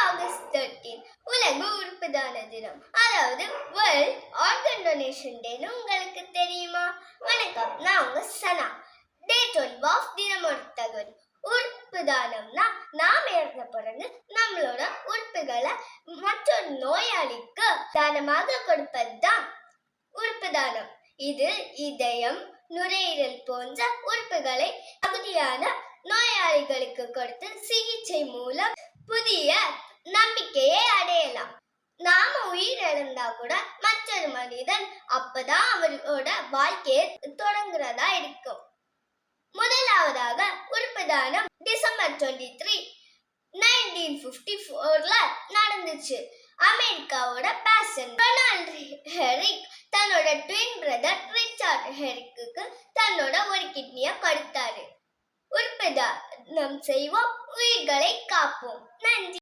August 13 உலக உறுப்பு தான தினம், அதாவது வேர்ல்ட் ஆர்கன் டொனேஷன் டேன்னு உங்களுக்கு தெரியுமா? வணக்கம், நான் உங்க சனா. டே 12 தினமோட தகவல். உறுப்பு தானம்னா நாம் இறந்த பிறகு நம்மளோட உறுப்புகளை மற்றொரு நோயாளிக்கு தானமாக கொடுப்பது தான் உறுப்பு தானம். இது இதயம், நுரையீரல் போன்ற உறுப்புகளை தகுதியான நோயாளிகளுக்கு கொடுத்து சிகிச்சை மூலம் புதிய நம்பிக்கையை அடையலாம். நாம உயிர் இழந்தா கூட மற்றொரு மனிதன் அப்பதான் அவரோட வாழ்க்கையை தொடங்குறதா இருக்கும். முதலாவதாக உறுப்பு தானம் டிசம்பர் 23, 1954 நடந்துச்சு. அமெரிக்காவோட பேஷன் ரொனால்ட் ஹெரிக் தன்னோட ட்வின் பிரதர் ரிச்சர்ட் ஹெரிக்கு தன்னோட ஒரு கிட்னியை கொடுத்தாரு. உறுப்பு தானம் செய்வோம், உயிர்களை காப்போம். நன்றி.